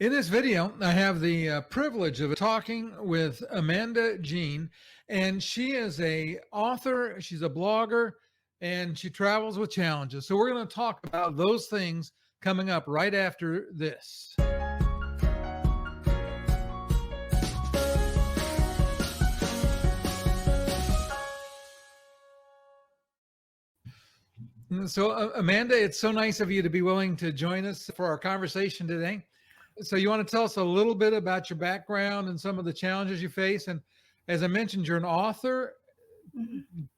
In this video, I have the privilege of talking with Amanda Jean, and she is a author, she's a blogger, and she travels with challenges. So we're going to talk about those things coming up right after this. So, Amanda, it's so nice of you to be willing to join us for our conversation today. So you want to tell us a little bit about your background and some of the challenges you face. And as I mentioned, you're an author.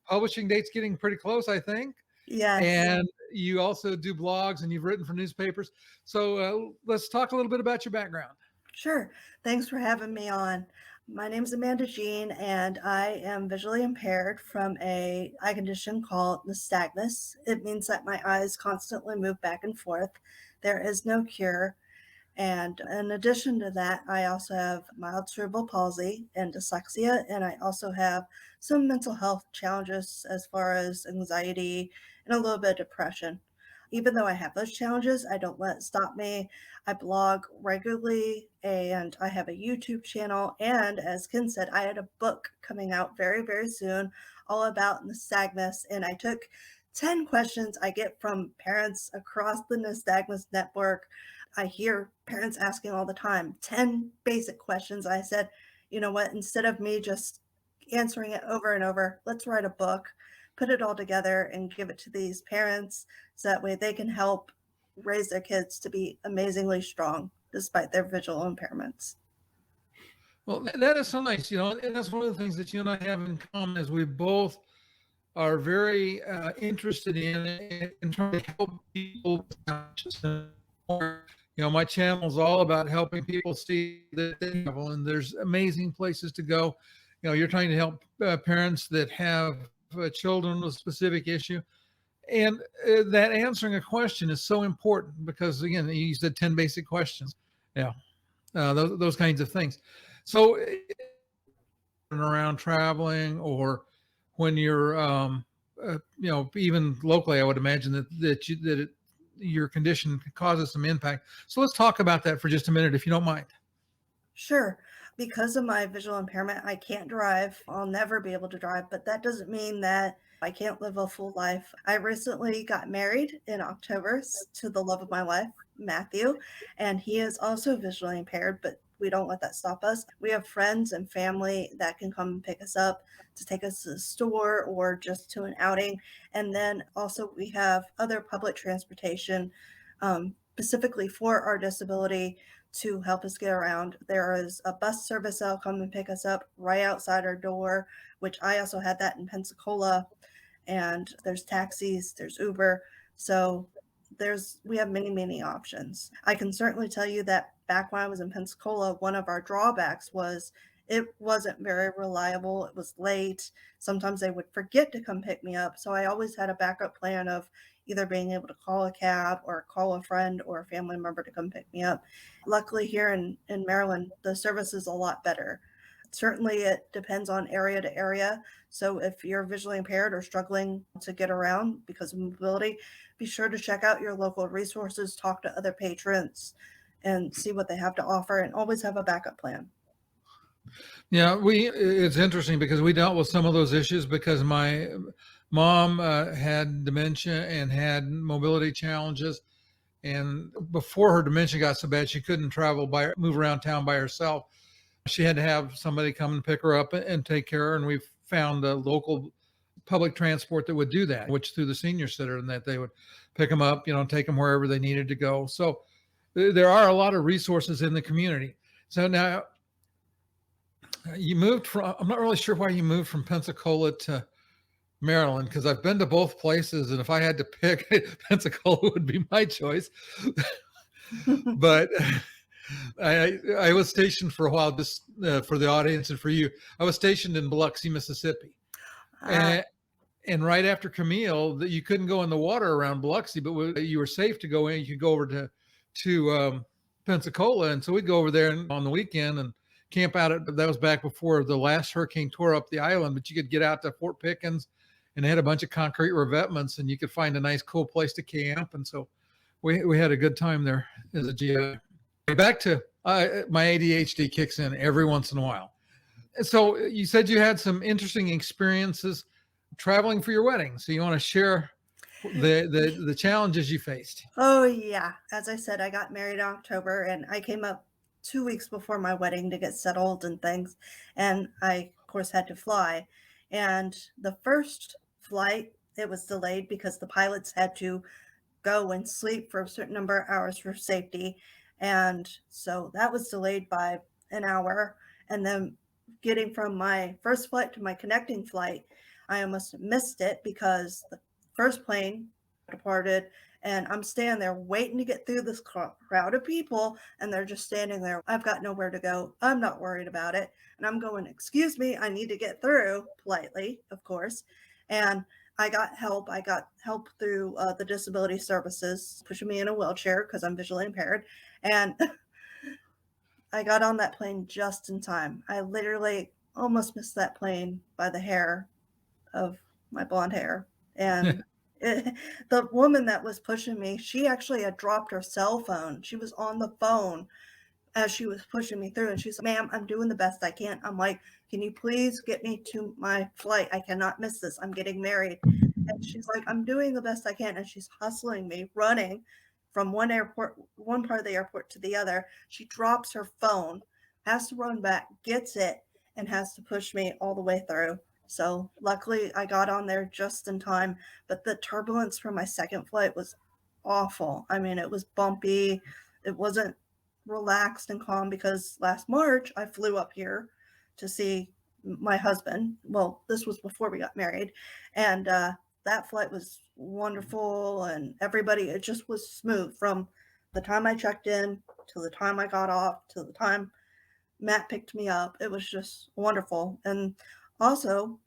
Publishing date's getting pretty close, I think. Yes. And you also do blogs and you've written for newspapers. So let's talk a little bit about your background. Sure. Thanks for having me on. My name is Amanda Jean, and I am visually impaired from a eye condition called Nystagmus. It means that my eyes constantly move back and forth. There is no cure. And in addition to that, I also have mild cerebral palsy and dyslexia, and I also have some mental health challenges as far as anxiety and a little bit of depression. Even though I have those challenges, I don't let it stop me. I blog regularly and I have a YouTube channel. And as Ken said, I had a book coming out very, very soon all about nystagmus. And I took 10 questions I get from parents across the Nystagmus network. I hear parents asking all the time, 10 basic questions. I said, you know what, instead of me just answering it over and over, let's write a book, put it all together and give it to these parents so that way they can help raise their kids to be amazingly strong despite their visual impairments. Well, that is so nice, and that's one of the things that you and I have in common is we both are very interested in trying to help people. My channel is all about helping people see that they travel, and there's amazing places to go. You're trying to help parents that have children with a specific issue. And that answering a question is so important because, again, you said 10 basic questions. Yeah, those kinds of things. So around traveling or when you're, even locally, I would imagine that your condition causes some impact. So let's talk about that for just a minute, if you don't mind. Sure. Because of my visual impairment, I can't drive. I'll never be able to drive, but that doesn't mean that I can't live a full life. I recently got married in October to the love of my life, Matthew, and he is also visually impaired, but we don't let that stop us. We have friends and family that can come and pick us up to take us to the store or just to an outing. And then also we have other public transportation specifically for our disability to help us get around. There is a bus service that'll come and pick us up right outside our door, which I also had that in Pensacola. And there's taxis, there's Uber. So we have many, many options. I can certainly tell you that back when I was in Pensacola, one of our drawbacks was it wasn't very reliable. It was late. Sometimes they would forget to come pick me up. So I always had a backup plan of either being able to call a cab or call a friend or a family member to come pick me up. Luckily here in Maryland, the service is a lot better. Certainly it depends on area to area. So if you're visually impaired or struggling to get around because of mobility, be sure to check out your local resources, talk to other patrons, and see what they have to offer, and always have a backup plan. Yeah, it's interesting because we dealt with some of those issues because my mom had dementia and had mobility challenges. And before her dementia got so bad, she couldn't move around town by herself. She had to have somebody come and pick her up and take care of her. And we found a local public transport that would do that, which through the senior center, and that they would pick them up, take them wherever they needed to go. So there are a lot of resources in the community. So now you moved I'm not really sure why you moved from Pensacola to Maryland, because I've been to both places, and if I had to pick, Pensacola would be my choice. But I was stationed for a while, just for the audience and for you. I was stationed in Biloxi, Mississippi. And right after Camille, you couldn't go in the water around Biloxi, but you were safe to go in. You could go over to Pensacola. And so we'd go over there on the weekend and camp out that was back before the last hurricane tore up the island, but you could get out to Fort Pickens, and they had a bunch of concrete revetments, and you could find a nice, cool place to camp. And so we had a good time there as a GI. Back to My ADHD kicks in every once in a while. So you said you had some interesting experiences traveling for your wedding. So you want to share the challenges you faced? Oh, yeah. As I said, I got married in October and I came up 2 weeks before my wedding to get settled and things. And I, of course, had to fly. And the first flight, it was delayed because the pilots had to go and sleep for a certain number of hours for safety. And so that was delayed by an hour. And then getting from my first flight to my connecting flight, I almost missed it because the first plane departed and I'm standing there waiting to get through this crowd of people and they're just standing there. I've got nowhere to go. I'm not worried about it. And I'm going, excuse me, I need to get through politely, of course. And I got help. I got help through the disability services, pushing me in a wheelchair because I'm visually impaired. And I got on that plane just in time. I literally almost missed that plane by the hair of my blonde hair. And the woman that was pushing me, she actually had dropped her cell phone. She was on the phone as she was pushing me through. And she's like, ma'am, I'm doing the best I can. I'm like, can you please get me to my flight? I cannot miss this. I'm getting married. And she's like, I'm doing the best I can. And she's hustling me, running from one airport, one part of the airport to the other. She drops her phone, has to run back, gets it, and has to push me all the way through. So luckily I got on there just in time. But the turbulence for my second flight was awful. I mean, it was bumpy. It wasn't relaxed and calm because last March I flew up here to see my husband. Well, this was before we got married. And that flight was wonderful and everybody, it just was smooth from the time I checked in to the time I got off to the time Matt picked me up. It was just wonderful. And also,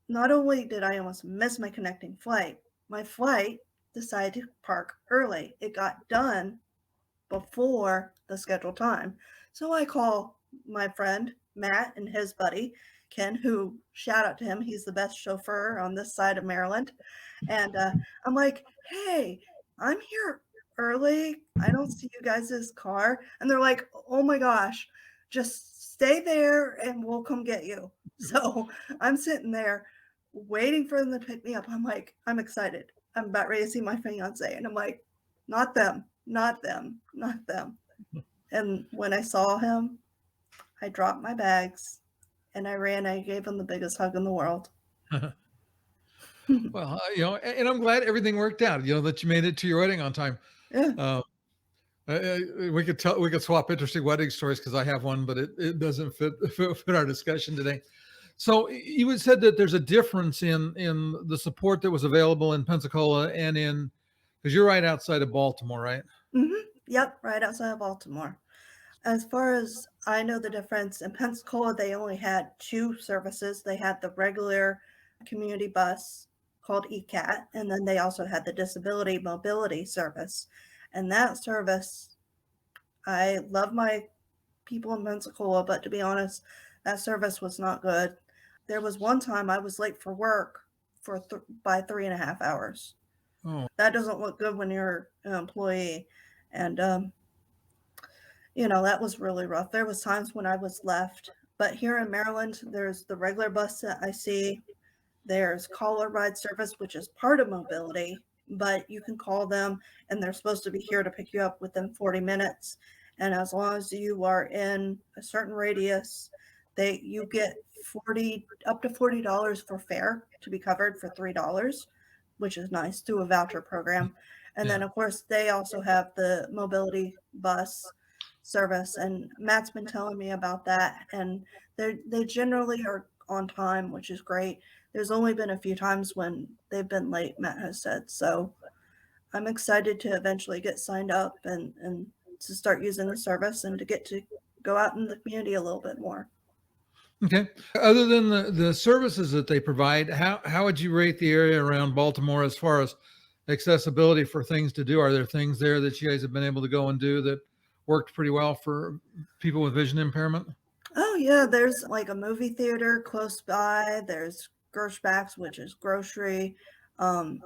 not only did I almost miss my connecting flight, my flight decided to park early. It got done before the scheduled time. So I call my friend Matt and his buddy Ken, who shout out to him. He's the best chauffeur on this side of Maryland. And I'm like, hey, I'm here early. I don't see you guys' car. And they're like, oh my gosh, just stay there and we'll come get you. So I'm sitting there waiting for them to pick me up. I'm like, I'm excited. I'm about ready to see my fiance. And I'm like, not them, not them, not them. And when I saw him, I dropped my bags and I ran. I gave him the biggest hug in the world. Well, and I'm glad everything worked out. That you made it to your wedding on time. Yeah. Uh, we could swap interesting wedding stories because I have one, but it doesn't fit our discussion today. So you had said that there's a difference in the support that was available in Pensacola and because you're right outside of Baltimore, right? Mm-hmm. Yep, right outside of Baltimore. As far as I know, the difference in Pensacola, they only had two services. They had the regular community bus called ECAT, and then they also had the disability mobility service. And that service, I love my people in Pensacola, but to be honest, that service was not good. There was one time I was late for work by 3.5 hours. Oh, That doesn't look good when you're an employee. And that was really rough. There was times when I was left, but here in Maryland, there's the regular bus that I see. There's caller ride service, which is part of mobility, but you can call them and they're supposed to be here to pick you up within 40 minutes. And as long as you are in a certain radius, you get up to $40 for fare to be covered for $3, which is nice through a voucher program. And yeah. then of course they also have the mobility bus service, and Matt's been telling me about that, and they generally are on time, which is great. There's only been a few times when they've been late, Matt has said. So I'm excited to eventually get signed up and to start using the service and to get to go out in the community a little bit more. Okay. Other than the services that they provide, how would you rate the area around Baltimore as far as accessibility for things to do? Are there things there that you guys have been able to go and do that worked pretty well for people with vision impairment? Oh yeah, there's like a movie theater close by. There's Gershbach's, which is grocery, um,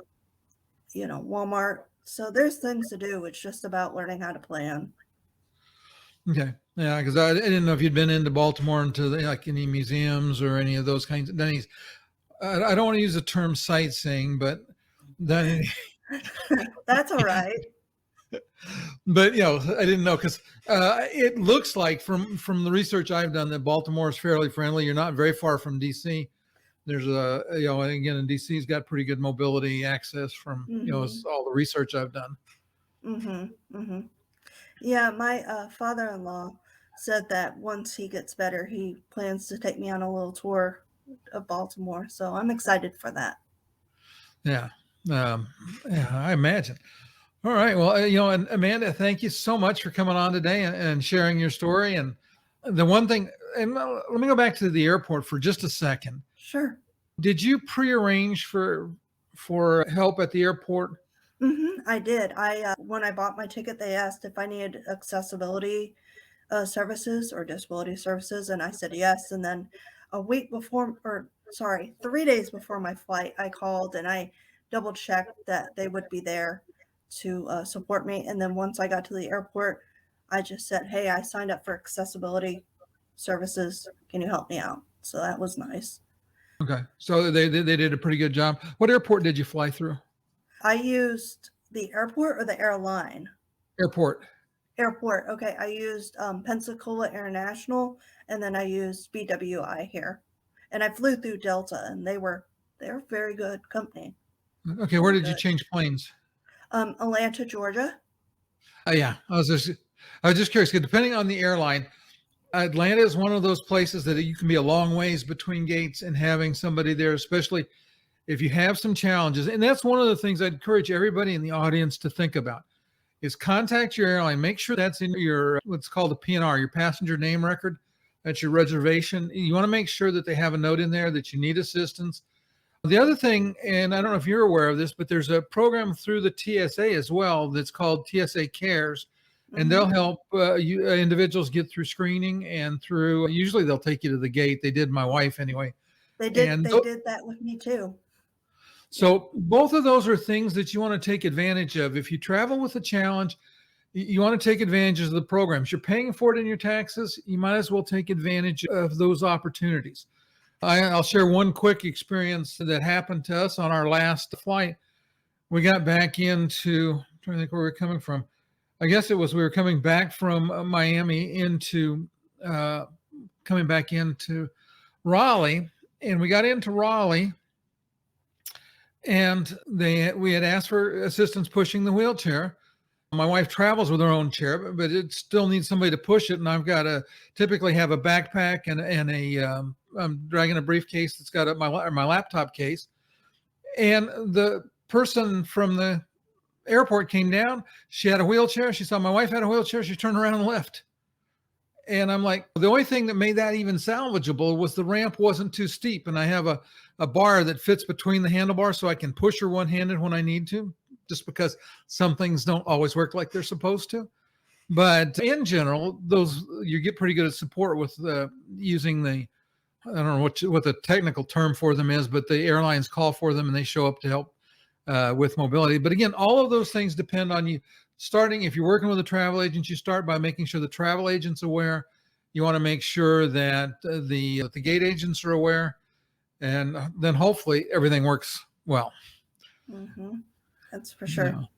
Walmart. So there's things to do. It's just about learning how to plan. Okay. Yeah, because I didn't know if you'd been into Baltimore into like any museums or any of those kinds of any. I don't want to use the term sightseeing, but done That's all right. but I didn't know because it looks like from the research I've done that Baltimore is fairly friendly. You're not very far from DC. There's and again, in DC's got pretty good mobility access from Hmm. all the research I've done. Hmm. Hmm. Yeah, my father-in-law said that once he gets better, he plans to take me on a little tour of Baltimore. So I'm excited for that. Yeah, um, yeah, I imagine. All right, well, and Amanda, thank you so much for coming on today and sharing your story. And the one thing, and let me go back to the airport for just a second. Sure. Did you prearrange for help at the airport? I did. When I bought my ticket, they asked if I needed accessibility services or disability services, and I said yes. And then a week before, or sorry, 3 days before my flight, I called and I double checked that they would be there to support me. And then once I got to the airport, I just said, "Hey, I signed up for accessibility services. Can you help me out?" So that was nice. Okay, so they did a pretty good job. What airport did you fly through? I used the airport or the airline. Airport. Airport, okay, I used, Pensacola International, and then I used BWI here, and I flew through Delta, and they're very good company, Okay, where very did you good. change planes? Atlanta, Georgia. Yeah, I was just curious. 'Cause depending on the airline, Atlanta is one of those places that you can be a long ways between gates, and having somebody there, especially if you have some challenges. And that's one of the things I'd encourage everybody in the audience to think about is contact your airline. Make sure that's in your what's called a PNR, your passenger name record. That's your reservation. You want to make sure that they have a note in there that you need assistance. The other thing, and I don't know if you're aware of this, but there's a program through the TSA as well that's called Tsa Cares, and they'll Mhm. help individuals get through screening and through. Usually, they'll take you to the gate. They did my wife anyway, and They did that with me too. Yep. so both of those are things that you want to take advantage of. If you travel with a challenge, you want to take advantage of the programs. You're paying for it in your taxes. You might as well take advantage of those opportunities. I'll share one quick experience that happened to us on our last flight. We got back into, I'm trying to think where we are coming from. I guess it was we were coming back from Miami uh, coming back into Raleigh, and we got into Raleigh, and we had asked for assistance pushing the wheelchair. My wife travels with her own chair, but it still needs somebody to push it. And I've got to typically have a backpack and I'm dragging a briefcase that's got my laptop case. And the person from the airport came down. She had a wheelchair. She saw my wife had a wheelchair. She turned around and left. And I'm like, the only thing that made that even salvageable was the ramp wasn't too steep. And I have a bar that fits between the handlebars so I can push her one handed when I need to, just because some things don't always work like they're supposed to. But in general, those you get pretty good at support with using the, I don't know what the technical term for them is, but the airlines call for them and they show up to help with mobility. But again, all of those things depend on you starting. If you're working with a travel agent, you start by making sure the travel agent's aware. You want to make sure that the gate agents are aware, and then hopefully everything works well. Mhm. That's for Yeah. sure.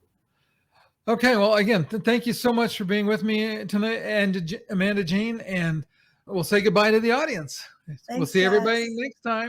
Okay. Well, again, thank you so much for being with me tonight, and Amanda Jean, and we'll say goodbye to the audience. We'll Thanks, see everybody guys. next time.